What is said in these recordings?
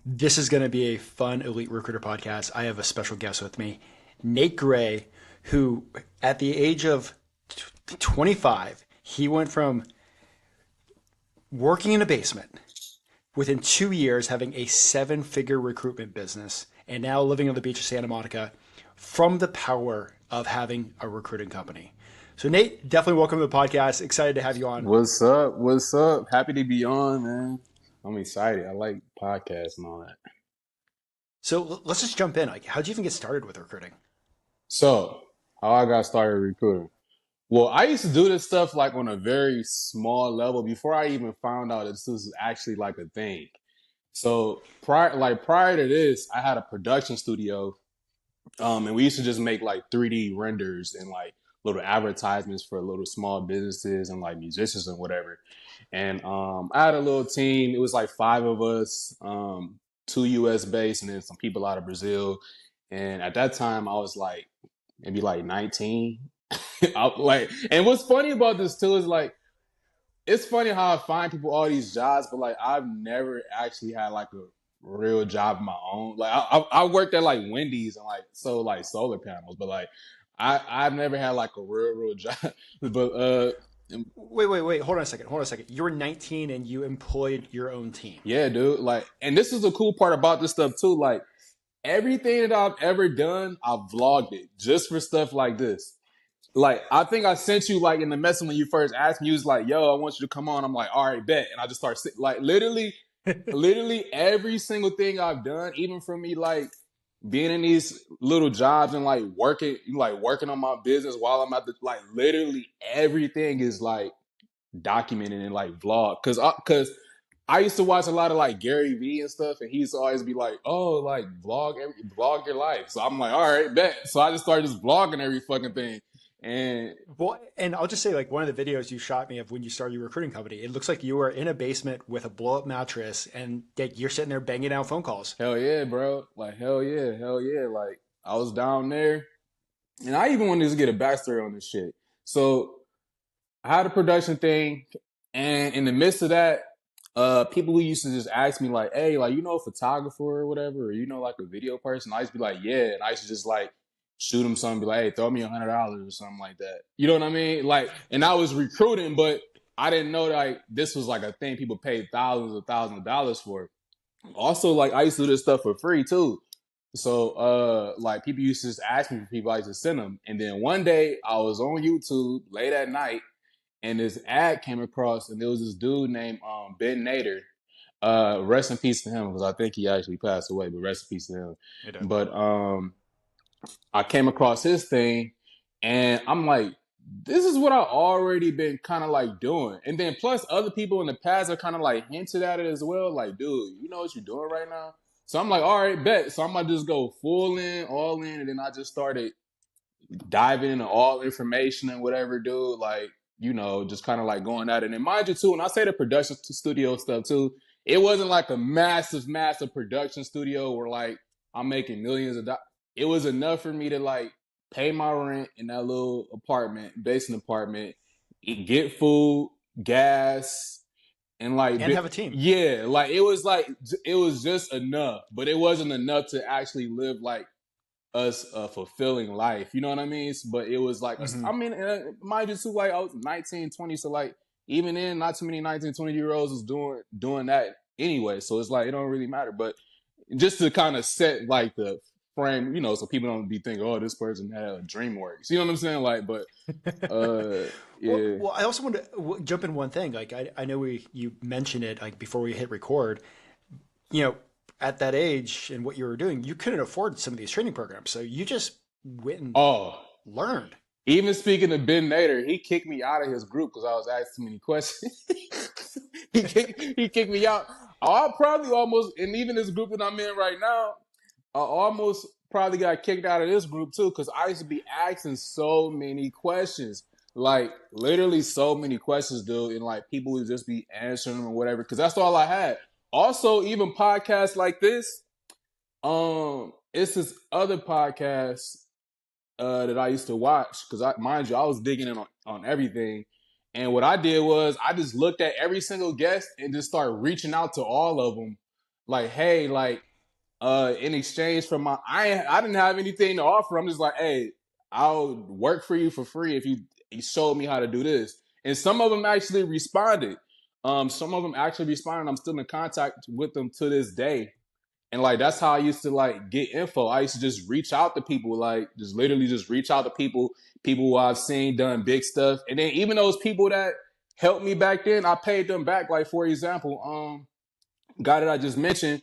This is going to be a fun Elite Recruiter podcast. I have a special guest with me, Nate Gray, who at the age of 25, he went from working in a basement within 2 years having a seven-figure recruitment business and now living on the beach of Santa Monica from the power of having a recruiting company. So Nate, definitely welcome to the podcast. Excited to have you on. What's up? What's up? Happy to be on, man. I'm excited. I like podcasts and all that. So let's just jump in. Like, how'd you even get started with recruiting? So, how I got started recruiting. Well, I used to do this stuff like on a very small level before I even found out that this was actually like a thing. So prior to this, I had a production studio, and we used to just make like 3D renders and like little advertisements for little small businesses and like musicians and whatever. And I had a little team. It was like five of us, two US based, and then some people out of Brazil. And at that time, I was like maybe like 19. And what's funny about this too is like it's funny how I find people all these jobs, but like I've never actually had like a real job of my own. Like I worked at like Wendy's and like solar panels, but like I've never had like a real job. But Wait. Hold on a second. Hold on a second. You were 19 and you employed your own team. yeah, dude. Like, and this is the cool part about this stuff too. Like everything that I've ever done, I've vlogged it just for stuff like this. Like, I think I sent you like in the message when you first asked me, you was like, yo, I want you to come on. I'm like, all right, bet. And I just start like literally every single thing I've done, even for me, like being in these little jobs and like working on my business while I'm at the, like literally everything is like documented and like vlog. Cause I used to watch a lot of like Gary Vee and stuff, and he used to always be like, "Oh, like vlog your life." So I'm like, "All right, bet." So I just started just vlogging every fucking thing, and Well, and I'll just say, like, one of the videos you shot me of when you started your recruiting company, it looks like you were in a basement with a blow up mattress and that you're sitting there banging out phone calls. hell yeah, bro, like hell yeah, like I was down there, and I even wanted to get a backstory on this shit. So I had a production thing, and in the midst of that, people who used to just ask me like, "Hey, like you know a photographer or whatever, or you know like a video person?" I used to be like, "Yeah," and I used to just like shoot them something, be like, "Hey, throw me $100 or something like that." You know what I mean? Like, and I was recruiting, but I didn't know that like this was like a thing people paid thousands of dollars for. Also, like I used to do this stuff for free too. So like people used to just ask me for people, I used to send them. And then one day I was on YouTube late at night and this ad came across, and there was this dude named Ben Nader. Rest in peace to him because I think he actually passed away, but rest in peace to him. You know. But I came across his thing, and I'm like, this is what I already been kind of like doing. And then plus other people in the past are kind of like hinted at it as well. Like, dude, you know what you're doing right now? So I'm like, all right, bet. So I'm gonna just go full in, all in, and then I just started diving into all information and whatever, dude. Like, just kind of like going at it. And mind you, too, when I say the production studio stuff too, it wasn't like a massive production studio where like I'm making millions of dollars. It was enough for me to like pay my rent in that little apartment, basement apartment, get food, gas, and And have a team. yeah, like it was just enough, but it wasn't enough to actually live like us a fulfilling life. You know what I mean? But it was like, Hmm. I mean, mind you, too, like I was 19, 20. So like, even then, not too many 19, 20 year olds was doing that anyway. So it's like, it don't really matter. But just to kind of set like the frame, so people don't be thinking, oh, this person had a dream works. You know what I'm saying? Like, but, uh, Well, yeah. well, I also want to jump in one thing. Like, I know you mentioned it like before we hit record. You know, at that age and what you were doing, you couldn't afford some of these training programs, so you just went and Oh, learned. even speaking of Ben Nader, he kicked me out of his group because I was asking too many questions. he kicked me out. I probably almost, and even this group that I'm in right now, I almost probably got kicked out of this group too because I used to be asking so many questions, like literally so many questions, dude, and like people would just be answering them or whatever because that's all I had. Also, even podcasts like this, it's this other podcast that I used to watch because mind you, I was digging in on everything. And what I did was I just looked at every single guest and just started reaching out to all of them like, hey, like, in exchange for I didn't have anything to offer. I'm just like, hey, I'll work for you for free if you showed me how to do this. And some of them actually responded. Some of them actually responded. I'm still in contact with them to this day. And like that's how I used to like get info. I used to just reach out to people, like just literally just reach out to people who I've seen done big stuff. And then even those people that helped me back then, I paid them back. Like for example, guy that I just mentioned,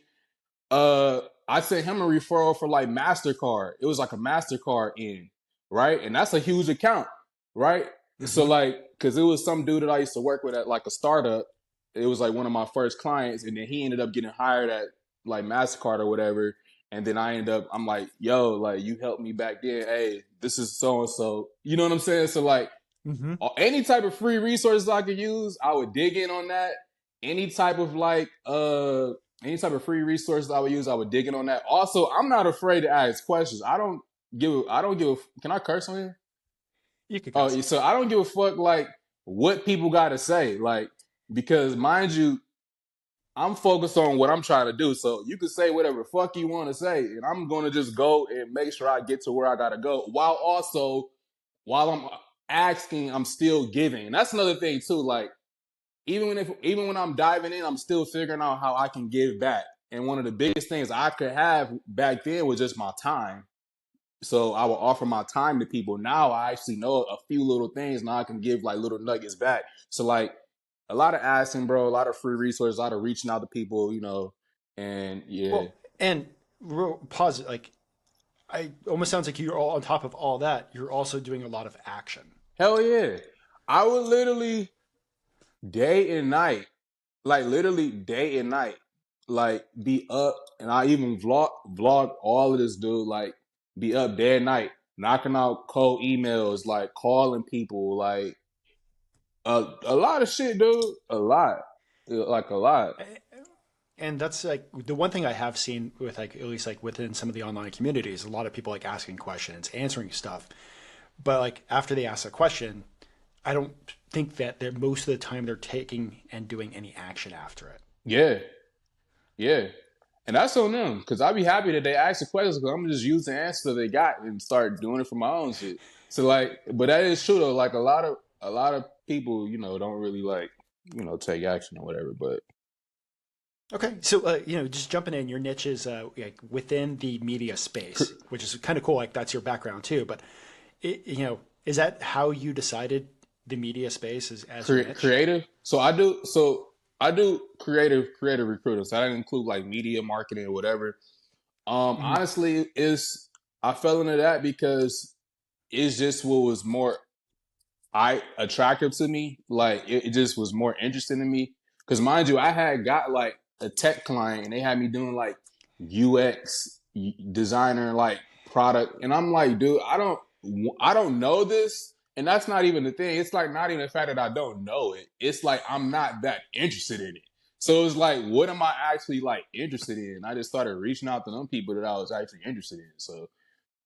I sent him a referral for like MasterCard. It was like a MasterCard in, right? And that's a huge account, right? So Mm-hmm. like, cause it was some dude that I used to work with at like a startup. It was like one of my first clients, and then he ended up getting hired at like MasterCard or whatever. And then I'm like, yo, like you helped me back then. Hey, this is so and so. You know what I'm saying? So like Mm-hmm. any type of free resources I could use, I would dig in on that. Any type of like any type of free resources I would use, I would dig in on that. Also, I'm not afraid to ask questions. I don't give can I curse on here? You could Oh, guess. so I don't give a fuck like what people gotta say. Like, because mind you, I'm focused on what I'm trying to do. So you can say whatever fuck you want to say, and I'm gonna just go and make sure I get to where I gotta go. While I'm asking, I'm still giving. And that's another thing too. Like even when I'm diving in, I'm still figuring out how I can give back. And one of the biggest things I could have back then was just my time. So I will offer my time to people. Now I actually know a few little things. Now I can give like little nuggets back. So like a lot of asking, bro, a lot of free resources, a lot of reaching out to people, and yeah. Well, and real pause. Like, I almost sounds like you're all on top of all that. You're also doing a lot of action. Hell yeah. I would literally day and night, like literally day and night, like be up, and I even vlog all of this, dude. Like be up day and night, knocking out cold emails, like calling people, like a lot of shit, dude. A lot, like a lot. And that's like the one thing I have seen with like at least like within some of the online communities, a lot of people like asking questions, answering stuff. But like after they ask a question, I don't think that they're most of the time they're taking and doing any action after it. Yeah, yeah. And that's on them, because I'd be happy that they ask the questions, because I'm just use the answer they got and start doing it for my own shit. So like, but that is true though. Like a lot of people, don't really like, take action or whatever. But Okay, so just jumping in, your niche is like within the media space, cr- which is kind of cool. Like that's your background too. But is that how you decided the media space as your niche? creative. I do creative recruiting. So I didn't include like media marketing or whatever. Hmm. Honestly, is I fell into that because it's just what was more I attractive to me. Like it just was more interesting to me. Because mind you, I had got like a tech client, and they had me doing like UX designer, like product, and I'm like, dude, I don't know this. And that's not even the thing. It's like not even the fact that I don't know it. It's like I'm not that interested in it. So it's like, what am I actually like interested in? I just started reaching out to them people that I was actually interested in. So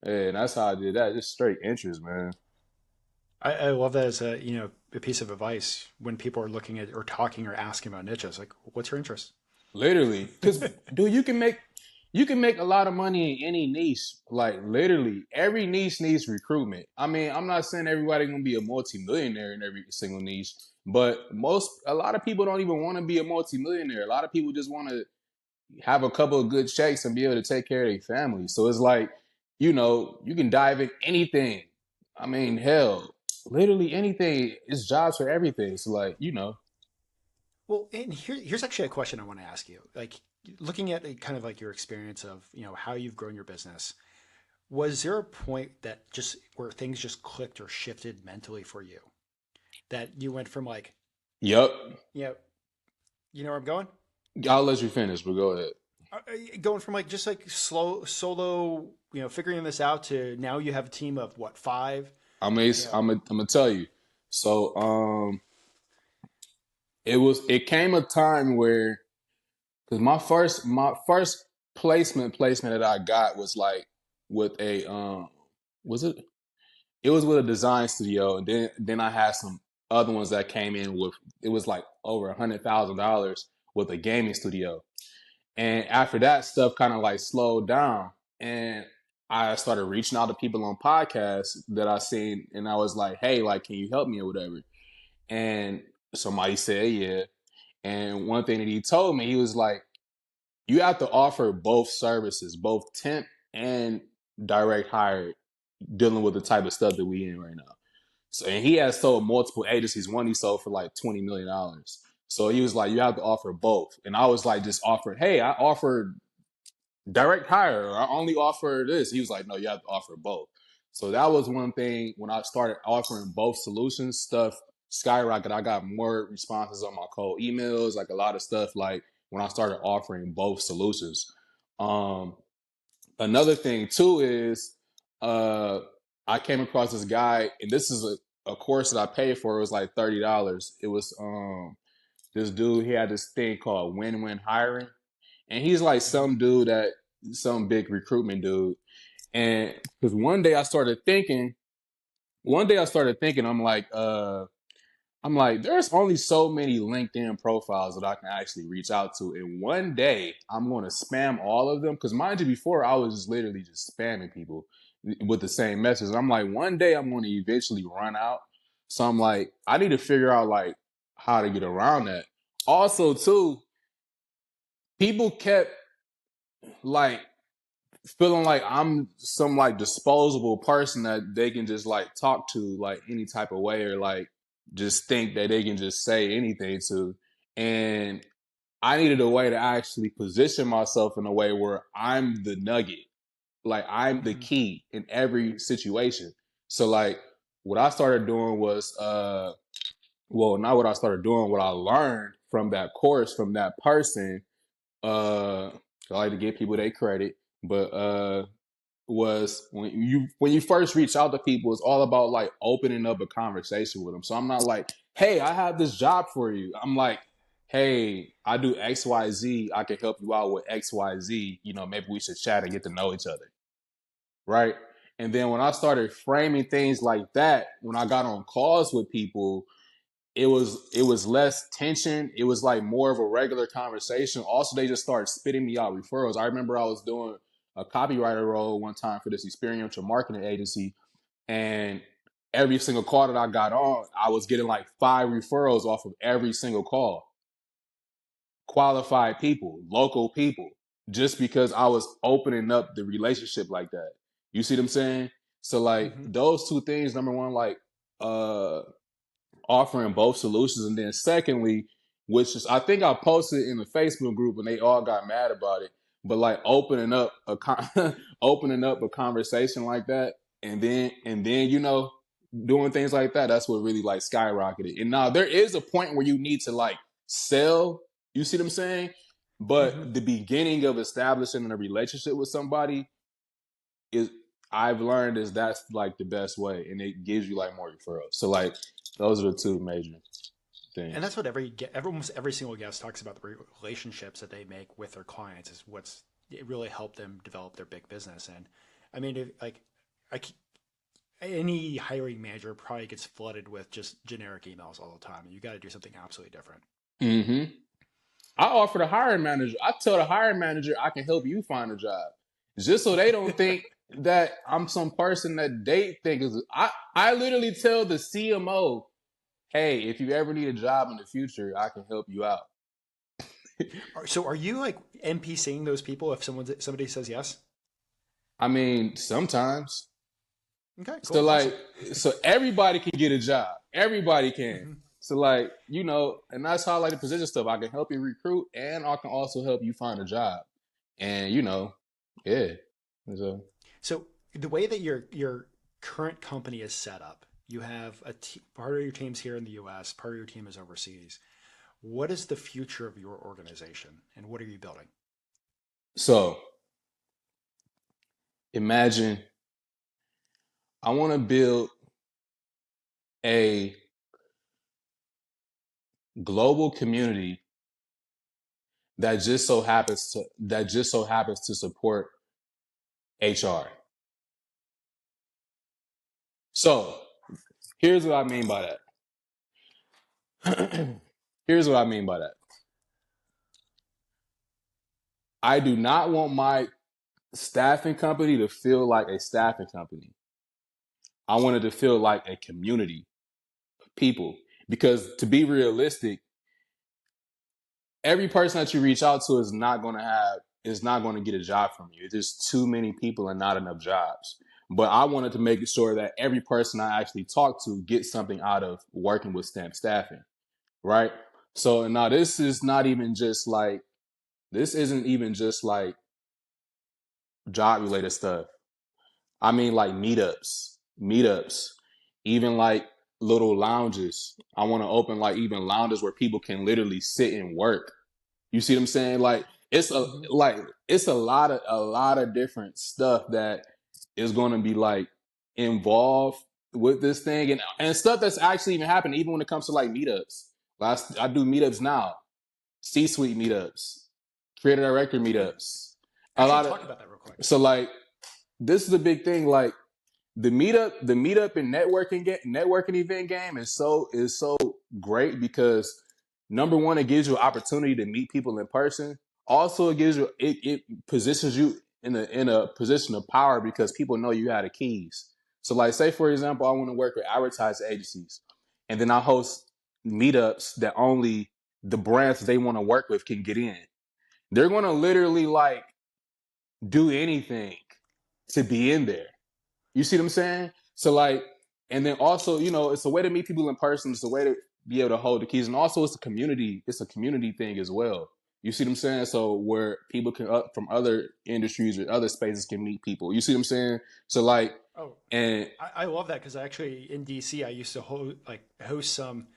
yeah, and that's how I did that. Just straight interest, man. I love that as a piece of advice when people are looking at or talking or asking about niches. Like, what's your interest? Literally, because dude, you can make a lot of money in any niche. Like literally, every niche needs recruitment. I mean, I'm not saying everybody gonna be a multimillionaire in every single niche, but a lot of people don't even want to be a multimillionaire. A lot of people just want to have a couple of good checks and be able to take care of their family. So it's like, you can dive in anything. I mean, hell, literally anything. It's jobs for everything. So like, Well, and here's actually a question I want to ask you. Like, looking at kind of like your experience of how you've grown your business, was there a point that just where things just clicked or shifted mentally for you that you went from like, yep. you know, you know where I'm going? I'll let you finish, but go ahead. Going from like just like slow solo, figuring this out to now you have a team of what, five? You know, I'm gonna tell you. So, it came a time where, because my first placement that I got was like with a, was it? It was with a design studio, and then I had some other ones that came in with, it was like over $100,000 with a gaming studio. And after that, stuff kind of like slowed down. And I started reaching out to people on podcasts that I seen, and I was like, "Hey, like, can you help me or whatever?" And somebody said, "Yeah." And one thing that he told me, he was like, "You have to offer both services, both temp and direct hire, dealing with the type of stuff that we in right now." So, and he has sold multiple agencies. One he sold for like $20 million. So he was like, "You have to offer both." And I was like, just offered, "Hey, I offered direct hire, or I only offer this." He was like, "No, you have to offer both." So that was one thing. When I started offering both solutions, stuff skyrocketed. I got more responses on my cold emails, like a lot of stuff. Like when I started offering both solutions. Um, Another thing too is uh, I came across this guy, and this is a course that I paid for. It was like $30. It was this dude. He had this thing called Win-Win Hiring, and he's like Mm-hmm. some big recruitment dude. And because one day I started thinking, I'm like, there's only so many LinkedIn profiles that I can actually reach out to. And one day I'm going to spam all of them. Because mind you, before I was just literally just spamming people with the same message. And I'm like, one day I'm going to eventually run out. So I'm like, I need to figure out like how to get around that. Also, too, people kept like feeling like I'm some like disposable person that they can just like talk to like any type of way, or like just think that they can just say anything to. And I needed a way to actually position myself in a way where I'm the nugget, like I'm the Mm-hmm. key in every situation. So like what I started doing was well, not what I started doing, what I learned from that course from that person. I like to give people their credit, but was when you first reach out to people, it's all about like opening up a conversation with them. So I'm not like, "Hey, I have this job for you." I'm like, "Hey, I do XYZ. I can help you out with XYZ. Maybe we should chat and get to know each other." Right. And then when I started framing things like that, when I got on calls with people, it was less tension. It was like more of a regular conversation. Also, they just started spitting me out referrals. I remember I was doing a copywriter role one time for this experiential marketing agency, and every single call that I got on, I was getting like 5 referrals off of every single call. Qualified people, local people, just because I was opening up the relationship like that. You see what I'm saying? So like Mm-hmm. those two things, number one, like uh offering both solutions, and then secondly, which is I think I posted in the Facebook group and they all got mad about it, but like opening up a conversation like that, and then doing things like that, that's what really like skyrocketed. And now there is a point where you need to like sell, you see what I'm saying? Mm-hmm. But the beginning of establishing a relationship with somebody is, I've learned, is that's like the best way, and it gives you like more referrals. So like those are the two major And that's things. what almost every single guest talks about, the relationships that they make with their clients is what's it really helped them develop their big business. And I mean, I, any hiring manager probably gets flooded with just generic emails all the time. You got to do something absolutely different. Hmm. I offer the hiring manager. I tell the hiring manager I can help you find a job, just so they don't think that I'm some person that they think is. I literally tell the CMO, "Hey, if you ever need a job in the future, I can help you out." So are you like NPCing those people if somebody says yes? I mean, sometimes. Okay, So cool, like, awesome. so everybody can get a job. Everybody can. Hmm. So like, and that's how I like to position stuff. I can help you recruit, and I can also help you find a job. And yeah. So So the way that your current company is set up, you have part of your team's here in the U.S., part of your team is overseas. What is the future of your organization, and what are you building? so imagine I want to build a global community that just so happens to support HR. So here's what I mean by that. Here's what I mean by that. I do not want my staffing company to feel like a staffing company. I want it to feel like a community, people. Because to be realistic, every person that you reach out to is not going to get a job from you. It's just too many people and not enough jobs. But I wanted to make sure that every person I actually talk to gets something out of working with STEM staffing, right? So now this isn't even just like job related stuff. I mean, like meetups, even like little lounges. I want to open like even lounges where people can literally sit and work. You see what I'm saying? Hmm. Like it's a lot of different stuff that is going to be like involved with this thing, and stuff that's actually even happening. Even when it comes to like meetups, I do meetups now, C-suite meetups, creator director Yeah. meetups, a Actually, lot of. talk about that real quick. So like this is a big thing. Like the meetup and networking event game is so great because number one, it gives you an opportunity to meet people in person. Also, it positions you in a position of power because people know you have the keys. So, like, say for example, I want to work with advertising agencies, and then I host meetups that only the brands they want to work with can get in. They're going to literally like do anything to be in there. You see what I'm saying? So like, and then also, it's a way to meet people in person. It's a way to be able to hold the keys, and also it's a community thing as well. You see what I'm saying? So where people can from other industries or other spaces can meet people. You see what I'm saying? So like, Oh, and I love that because actually in DC I used to host some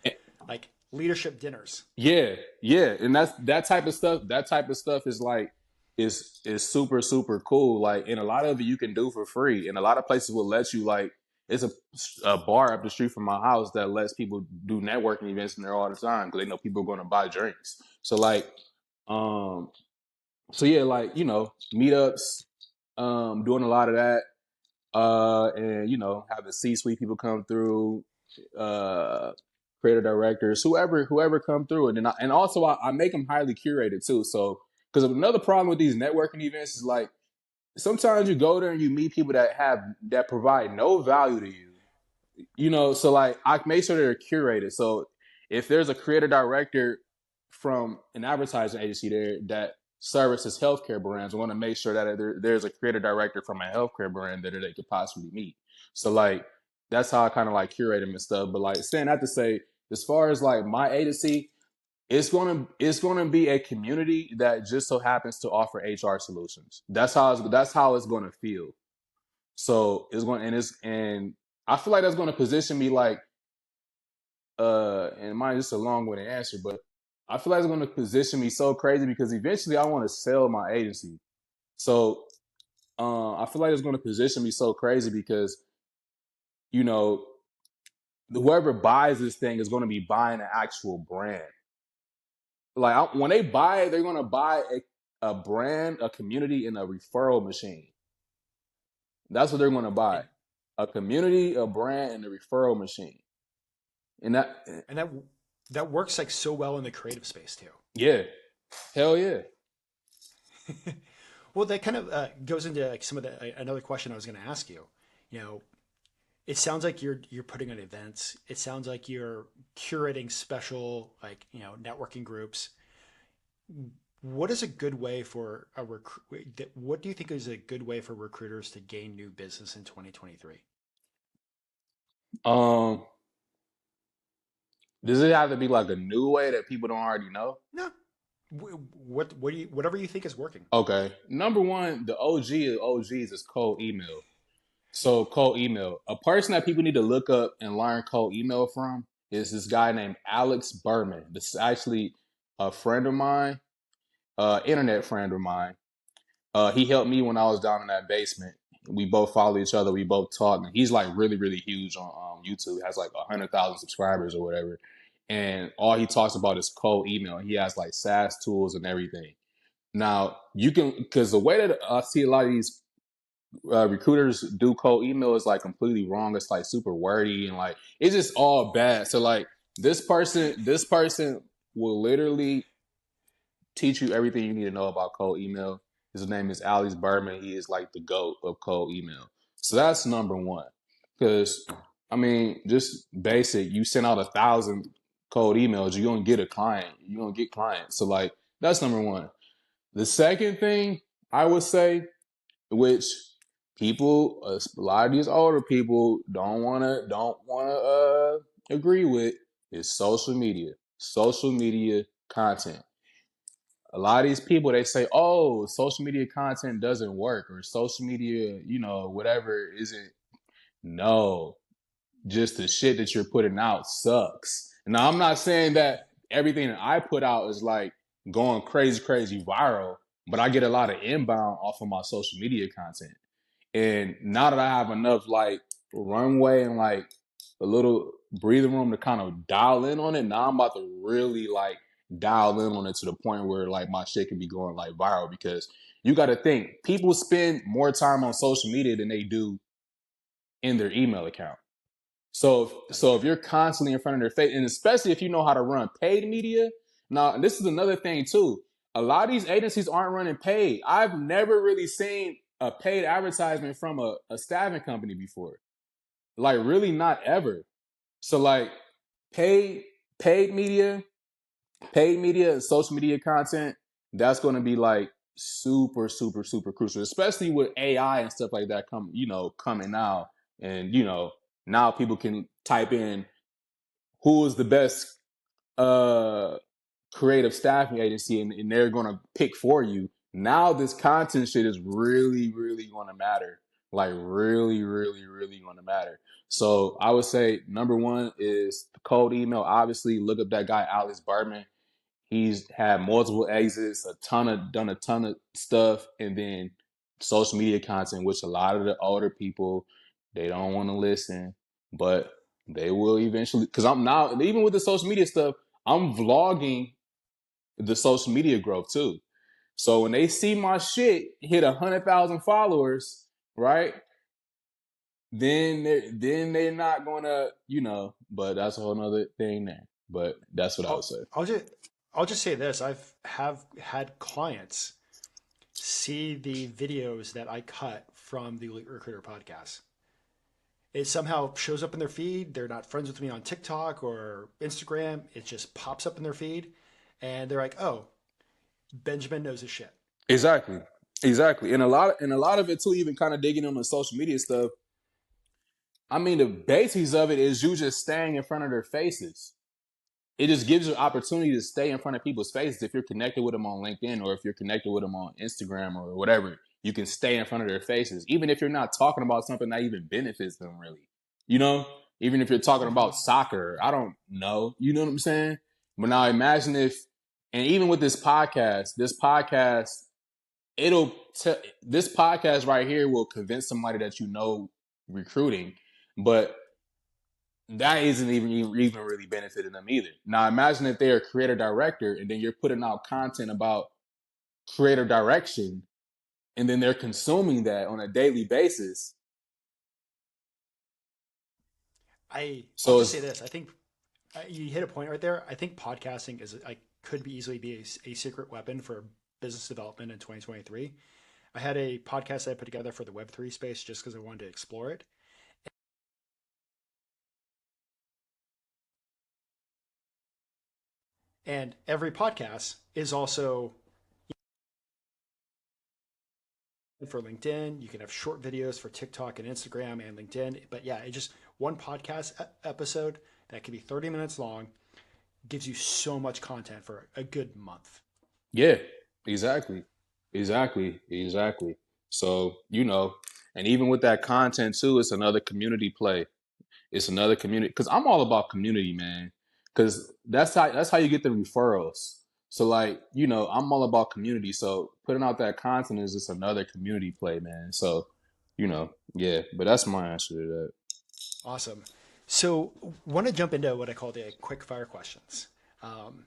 like leadership dinners. yeah, yeah, and that's that type of stuff. That type of stuff is like is super super cool. Like, and a lot of it you can do for free, and a lot of places will let you like. It's a bar up the street from my house that lets people do networking events in there all the time because they know people are going to buy drinks. So like, um, so yeah, like meetups, doing a lot of that, and having C-suite people come through, uh, creative directors, whoever come through, and also I make them highly curated too. So because another problem with these networking events is like sometimes you go there and you meet people that provide no value to you. So like I make sure they're curated. So if there's a creative director from an advertising agency there that services healthcare brands, I want to make sure that there's a creative director from a healthcare brand that they could possibly meet. So like that's how I kind of like curate them and stuff. But like saying that to say, as far as like my agency, it's gonna be a community that just so happens to offer HR solutions. That's how it's gonna feel. So it's going and I feel like that's going to position me like and mine just a long-winded answer, but I feel like it's going to position me so crazy because eventually I want to sell my agency. So I feel like it's going to position me so crazy because you know whoever buys this thing is going to be buying an actual brand. Like when they buy it, they're going to buy a brand, a community, and a referral machine. That's what they're going to buy: And a community, a brand, and a referral machine. And that, and that works like so well in the creative space too. yeah, hell yeah. Well, that kind of goes into like some of the another question I was going to ask you. You know, it sounds like you're putting on events. It sounds like you're curating special like networking groups. What is a good way for a recruit? What do you think is a good way for recruiters to gain new business in 2023? Um, does it have to be like a new way that people don't already know? No, what do you whatever you think is working. Okay. Number one, the OG of OGs is cold email. So cold email. A person that people need to look up and learn cold email from is this guy named Alex Berman. This is actually a friend of mine, internet friend of mine. He helped me when I was down in that basement. We both follow each other. We both talk, and he's like really, really huge on YouTube. He has like 100,000 subscribers or whatever. And all he talks about is cold email. He has like SaaS tools and everything. Now you can because the way that I see a lot of these recruiters do cold email is like completely wrong. It's like super wordy and like it's just all bad. So like this person will literally teach you everything you need to know about cold email. His name is Alex Berman. He is like the GOAT of cold email. So that's number one. Because I mean, just basic. You send out 1,000 cold emails, you're gonna get a client. You're gonna get clients. So like that's number one. The second thing I would say, which people, a lot of these older people don't wanna agree with, is social media. Social media content. A lot of these people, they say, oh, social media content doesn't work, or social media, whatever isn't. No, just the shit that you're putting out sucks. Now, I'm not saying that everything that I put out is like going crazy, crazy viral, but I get a lot of inbound off of my social media content. And now that I have enough like runway and like a little breathing room to kind of dial in on it, now I'm about to really like dial in on it to the point where like my shit can be going like viral, because you got to think people spend more time on social media than they do in their email account. So, That is so if true. you're constantly in front of their face, and especially if you know how to run paid media, now and this is another thing too. A lot of these agencies aren't running paid. I've never really seen a paid advertisement from a staffing company before. Like really not ever. So like paid paid media, paid media and social media content, that's going to be like super, super, super crucial, especially with AI and stuff like that coming out. And now people can type in who is the best uh creative staffing agency, and they're gonna pick for you. Now this content shit is really, really gonna matter. Like really, really, really gonna matter. So I would say number one is the cold email. Obviously, look up that guy Alex Bartman. He's had multiple exits, done a ton of stuff, and then social media content, which a lot of the older people, they don't want to listen, but they will eventually. Because I'm now, even with the social media stuff, I'm vlogging the social media growth too. So when they see my shit hit 100,000 followers, right? Then they're not gonna, But that's a whole nother thing there. But that's what I would I'll, say. I'll just I'll just say this. Have had clients see the videos that I cut from the Elite Recruiter podcast. It somehow shows up in their feed. They're not friends with me on TikTok or Instagram. It just pops up in their feed, and they're like, "Oh, Benjamin knows his shit." Exactly. Exactly. And a lot of it too, even kind of digging on the social media stuff. I mean, the basics of it is you just staying in front of their faces. It just gives you an opportunity to stay in front of people's faces. If you're connected with them on LinkedIn, or if you're connected with them on Instagram or whatever, you can stay in front of their faces. Even if you're not talking about something that even benefits them really. You know? Even if you're talking Mm-hmm. about soccer, I don't know. You know what I'm saying? But now imagine if, and even with this podcast, it'll this podcast right here will convince somebody that recruiting, but that isn't even really benefiting them either. Now imagine if they're a creator director and then you're putting out content about creator direction, and then they're consuming that on a daily basis. I'll So just say it's this. I think you hit a point right there. I think podcasting is like could be easily be a secret weapon for business development in 2023. I had a podcast I put together for the Web3 space just because I wanted to explore it. And every podcast is also for LinkedIn. You can have short videos for TikTok and Instagram and LinkedIn. But yeah, it just one podcast episode that could be 30 minutes long gives you so much content for a good month. Yeah, exactly, exactly. So and even with that content too, it's another community play. It's another community, because I'm all about community, man. Because that's how you get the referrals. So like I'm all about community. So putting out that content is just another community play, man. So yeah. But that's my answer to that. Awesome. So, want to jump into what I call the quick fire questions. Um,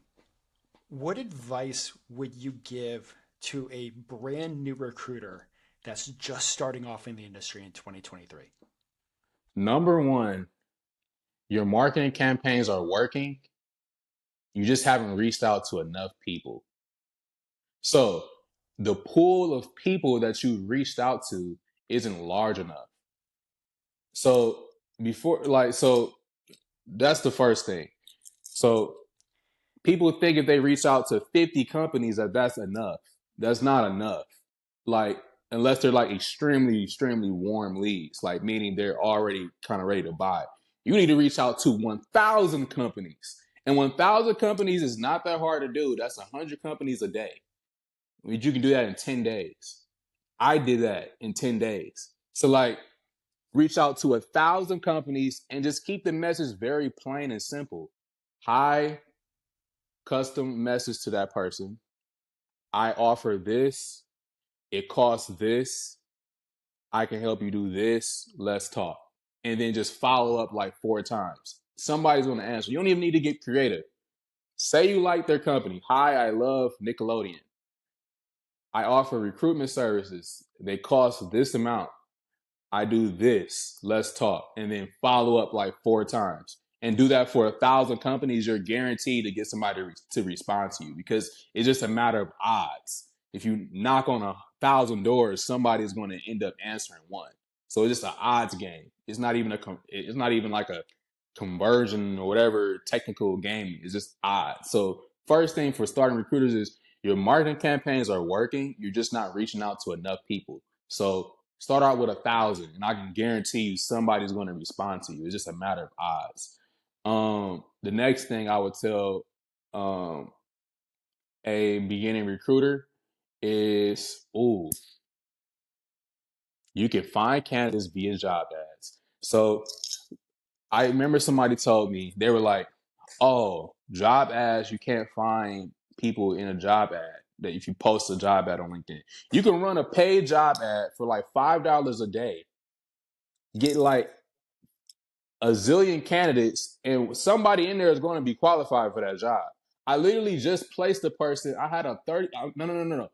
what advice would you give to a brand new recruiter that's just starting off in the industry in 2023? Number one, your marketing campaigns are working. You just haven't reached out to enough people. So the pool of people that you reached out to isn't large enough. So so that's the first thing. So people think if they reach out to 50 companies that that's enough. That's not enough. Like, unless they're like extremely, extremely warm leads, like meaning they're already kind of ready to buy. You need to reach out to 1,000 companies. And 1,000 companies is not that hard to do. That's 100 companies a day. I mean, you can do that in 10 days. I did that in 10 days. So, like, reach out to 1,000 companies and just keep the message very plain and simple. Hi, custom message to that person. I offer this. It costs this. I can help you do this. Let's talk. And then just follow up like 4 times. Somebody's going to answer. You don't even need to get creative. Say you like their company. Hi, I love Nickelodeon. I offer recruitment services. They cost this amount. I do this. Let's talk. And then follow up like 4 times. And do that for 1,000 companies. You're guaranteed to get somebody to respond to you because it's just a matter of odds. If you knock on 1,000 doors, somebody's going to end up answering one. So it's just an odds game. It's not even like a conversion or whatever technical game. It's just odds. So first thing for starting recruiters is your marketing campaigns are working. You're just not reaching out to enough people. So start out with 1,000, and I can guarantee you somebody's going to respond to you. It's just a matter of odds. The next thing I would tell um, a beginning recruiter is, you can find candidates via job ads. So I remember somebody told me, they were like, "Oh, job ads, you can't find people in a job ad that if you post a job ad on LinkedIn. You can run a paid job ad for like $5 a day, get like a zillion candidates, and somebody in there is going to be qualified for that job." I literally just placed the person. I had a 30, no, no, no, no, no.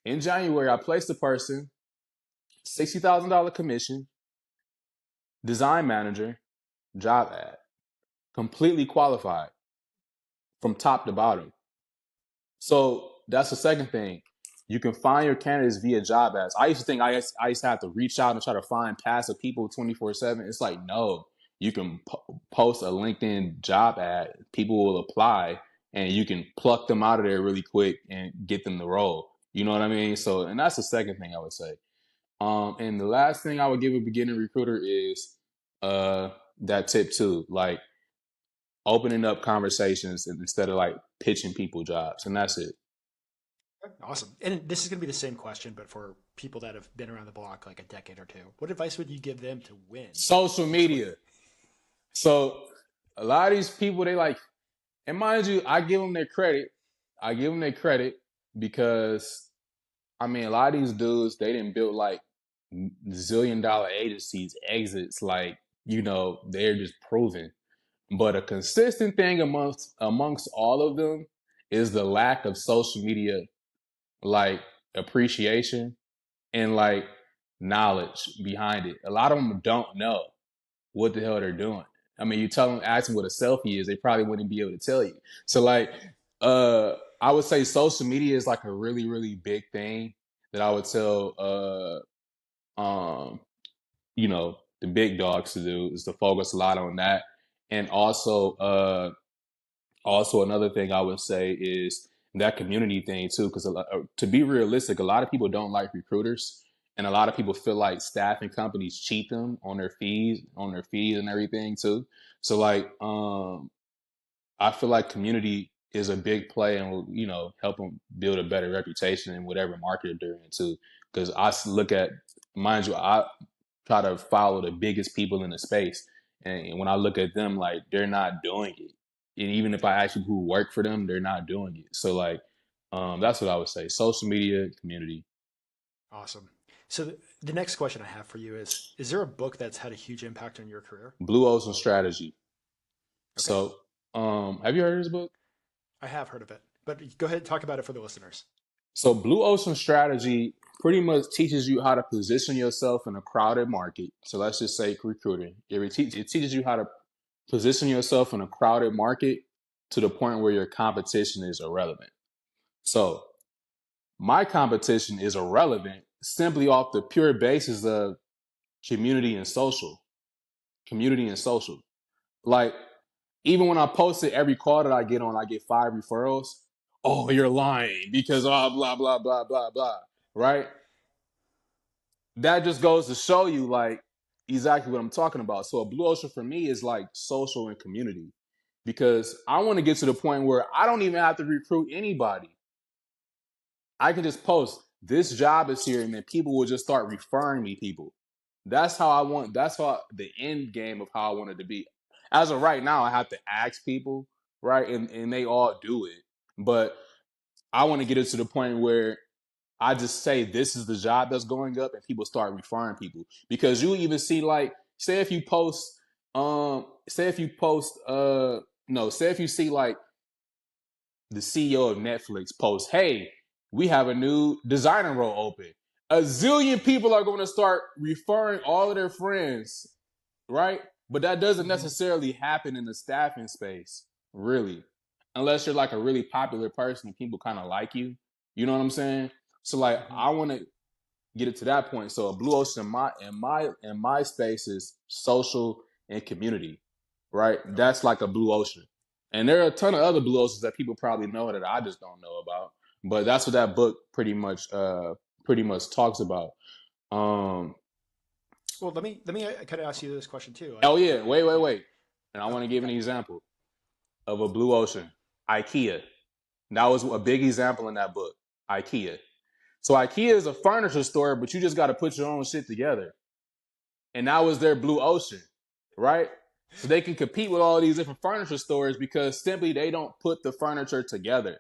In January, I placed the person, $60,000 commission, design manager, job ad, completely qualified from top to bottom. So that's the second thing. You can find your candidates via job ads. I used to think I used to have to reach out and try to find passive people 24/7. It's like, no, you can post a LinkedIn job ad. People will apply and you can pluck them out of there really quick and get them to roll. You know what I mean? So, and that's the second thing I would say. And the last thing I would give a beginning recruiter is uh, that tip too, like opening up conversations instead of like pitching people jobs. And that's it. Awesome. And this is going to be the same question, but for people that have been around the block like a decade or two. What advice would you give them to win Social in 20? media. So a lot of these people, they like, and mind you, I give them their credit. I give them their credit because I mean, a lot of these dudes, they didn't build like $1 zillion agencies, exits, like, they're just proven. But a consistent thing amongst all of them is the lack of social media like appreciation and like knowledge behind it. A lot of them don't know what the hell they're doing. I mean, you tell them, ask them what a selfie is, they probably wouldn't be able to tell you. So like, I would say social media is like a really, really big thing that I would tell, the big dogs to do is to focus a lot on that. And also another thing I would say is that community thing too, because to be realistic, a lot of people don't like recruiters, and a lot of people feel like staffing companies cheat them on their fees and everything too. So like, I feel like community is a big play and will help them build a better reputation in whatever market they're in too. Because look at, mind you, I try to follow the biggest people in the space. And when I look at them, like they're not doing it. And even if I ask people who work for them, they're not doing it. So like, that's what I would say. Social media, community. Awesome. So the next question I have for you is there a book that's had a huge impact on your career? Blue Ocean Strategy. Okay. So, have you heard of this book? I have heard of it, but go ahead and talk about it for the listeners. So Blue Ocean Strategy pretty much teaches you how to position yourself in a crowded market. So let's just say recruiting. It teaches you how to position yourself in a crowded market to the point where your competition is irrelevant. So My competition is irrelevant simply off the pure basis of community and social. Community and social. Like, even when I posted every call that I get on, I get 5 referrals. Oh, you're lying because blah blah blah blah blah. Right? That just goes to show you like exactly what I'm talking about. So a blue ocean for me is like social and community because I want to get to the point where I don't even have to recruit anybody. I can just post this job is here, and then people will just start referring me people. That's how I want. That's how the end game of how I want it to be. As of right now, I have to ask people, right, and they all do it. But I want to get it to the point where I just say this is the job that's going up, and people start referring people because you even see like say if you post, say if you post, no, say if you see like the CEO of Netflix posts, hey, we have a new designer role open. A zillion people are going to start referring all of their friends, right? But that doesn't Mm-hmm. necessarily happen in the staffing space, really. Unless you're like a really popular person and people kind of like you. You know what I'm saying? So like Mm-hmm. I want to get it to that point. So a blue ocean in my space is social and community, right? Okay. That's like a blue ocean. And there are a ton of other blue oceans that people probably know that I just don't know about. But that's what that book pretty much talks about. Um Well, let me kind of ask you this question too. oh yeah, wait, wait, Yeah. wait. And I Oh, want to give an okay. example of a blue ocean. IKEA. That was a big example in that book. IKEA. So IKEA is a furniture store, but you just got to put your own shit together. And that was their blue ocean, right? So they can compete with all these different furniture stores because simply they don't put the furniture together.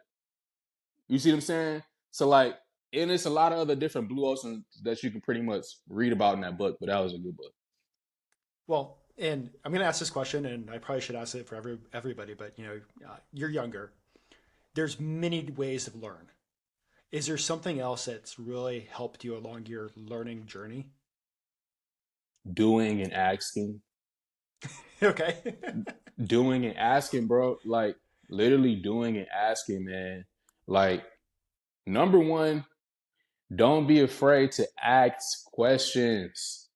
You see what I'm saying? So like, and it's a lot of other different blue oceans that you can pretty much read about in that book. But that was a good book. Well, and I'm going to ask this question, and I probably should ask it for everybody, but you're younger. There's many ways to learn. Is there something else that's really helped you along your learning journey? Doing and asking, Okay. doing and asking, bro. Like literally doing and asking, man. Like number one, don't be afraid to ask questions.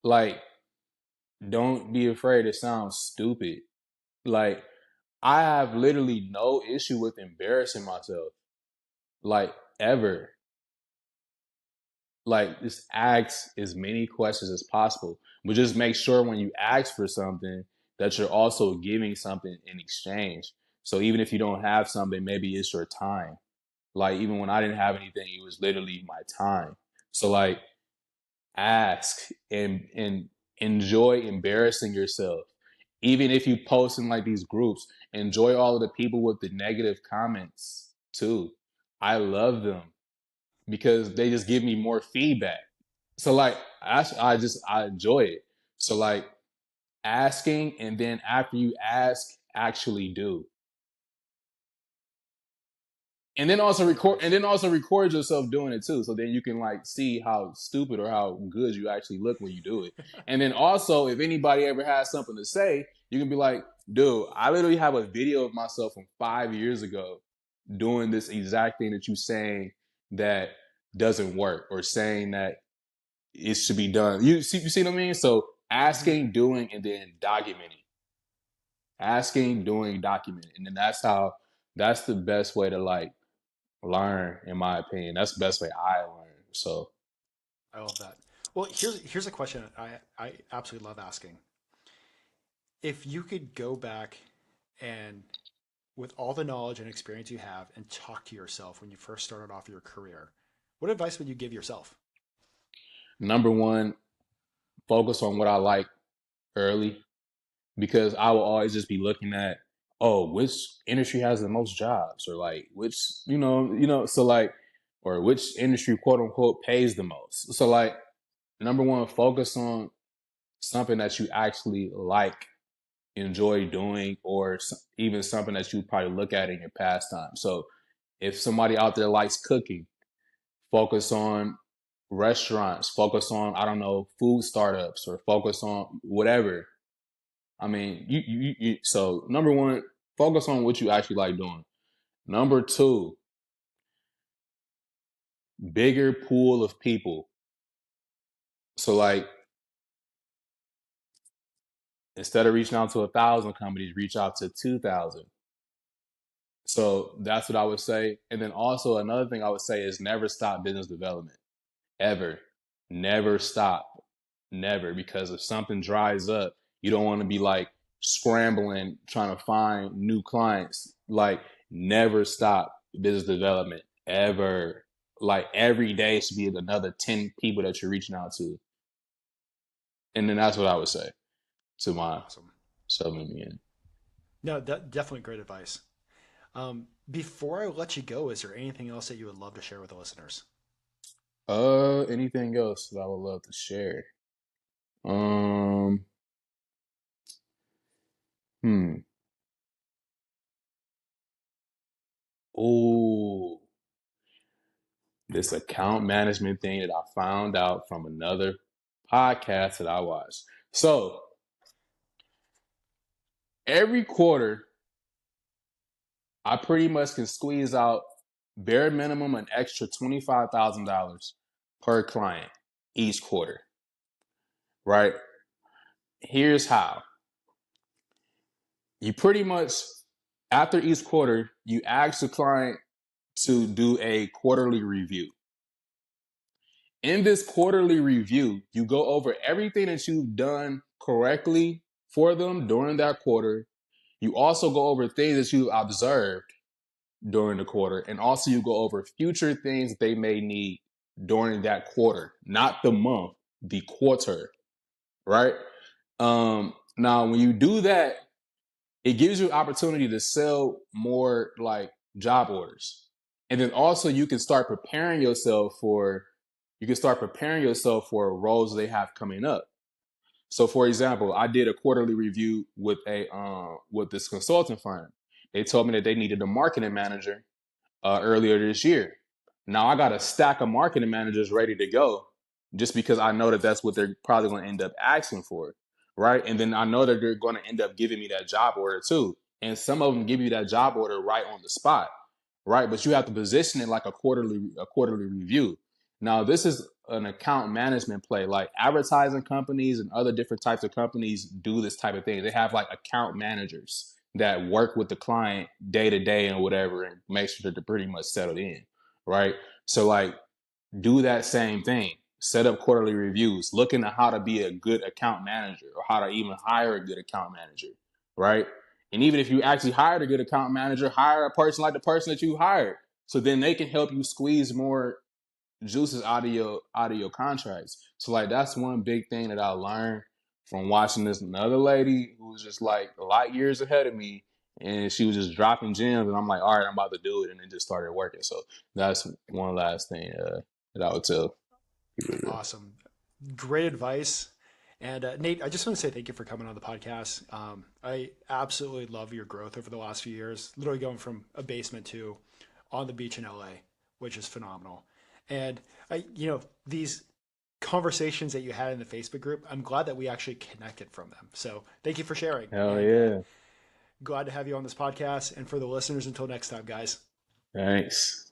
Like don't be afraid to sound stupid. Like I have literally no issue with embarrassing myself, like ever. Like just ask as many questions as possible, but just make sure when you ask for something that you're also giving something in exchange. So even if you don't have something, maybe it's your time. Like even when I didn't have anything, it was literally my time. So like ask and enjoy embarrassing yourself. Even if you post in like these groups, enjoy all of the people with the negative comments too. I love them because they just give me more feedback. So like I enjoy it. So like asking and then after you ask, actually do. Okay. And then also record yourself doing it too, so then you can like see how stupid or how good you actually look when you do it. And then also if anybody ever has something to say, you can be like, dude, I literally have a video of myself from 5 years ago doing this exact thing that you saying that doesn't work or saying that it should be done. You see what I mean? So Mhm. asking, doing, and then documenting. Asking, doing, documenting. And then that's the best way to like learn, in my opinion. That's the best way I learn. So I love that. Well, here's a question I absolutely love asking. If you could go back and with all the knowledge and experience you have and talk to yourself when you first started off your career, what advice would you give yourself? number one, focus on what I like early because I will always just be looking at, oh, which industry has the most jobs, or like which, so like, or which industry quote unquote pays the most. So like, number one, focus on something that you actually like, enjoy doing, or even something that you probably look at in your pastime. So if somebody out there likes cooking, focus on restaurants, focus on, I don't know, food startups, or focus on whatever. I mean, so number one, focus on what you actually like doing. Number two, bigger pool of people. So like instead of reaching out to 1,000 companies, reach out to 2,000. So that's what I would say. And then also another thing I would say is never stop business development. Ever. Never stop. Never. Because if something dries up, you don't want to be like scrambling trying to find new clients. Like never stop business development. Ever. Like every day should be another 10 people that you're reaching out to. And then that's what I would say to my Awesome. self again. No, definitely great advice. Before I let you go, is there anything else that you would love to share with the listeners? Anything else that I would love to share? Um, hmm. Oh, this account management thing that I found out from another podcast that I watched. So every quarter, I pretty much can squeeze out bare minimum an extra $25,000 per client each quarter, right? Here's how. You pretty much, after each quarter, you ask the client to do a quarterly review. In this quarterly review, you go over everything that you've done correctly for them during that quarter. You also go over things that you observed during the quarter, and also you go over future things that they may need during that quarter, not the month, the quarter, right? Now, when you do that, it gives you opportunity to sell more like job orders. And then also you can start preparing yourself for roles they have coming up. So for example, I did a quarterly review with this consulting firm. They told me that they needed a marketing manager earlier this year. Now I got a stack of marketing managers ready to go just because I know that that's what they're probably going to end up asking for. Right. And then I know that they're going to end up giving me that job order too. And some of them give you that job order right on the spot. Right. But you have to position it like a quarterly review. Now, this is an account management play. Like advertising companies and other different types of companies do this type of thing. They have like account managers that work with the client day to day and whatever and make sure that they're pretty much settled in, right? So like do that same thing. Set up quarterly reviews, look into how to be a good account manager or how to even hire a good account manager, right? And even if you actually hired a good account manager, hire a person like the person that you hired. So then they can help you squeeze more juices out of your contracts. So like that's one big thing that I learned from watching this another lady who was just like light years ahead of me, and she was just dropping gems, and I'm like, all right, I'm about to do it, and it just started working. So that's one last thing that I would tell people to do. Awesome. Great advice. And Nate, I just want to say thank you for coming on the podcast. I absolutely love your growth over the last few years, literally going from a basement to on the beach in LA, which is phenomenal. And these conversations that you had in the Facebook group, I'm glad that we actually connected from them. So thank you for sharing. Hell And yeah! glad to have you on this podcast. And for the listeners, until next time, guys. Thanks.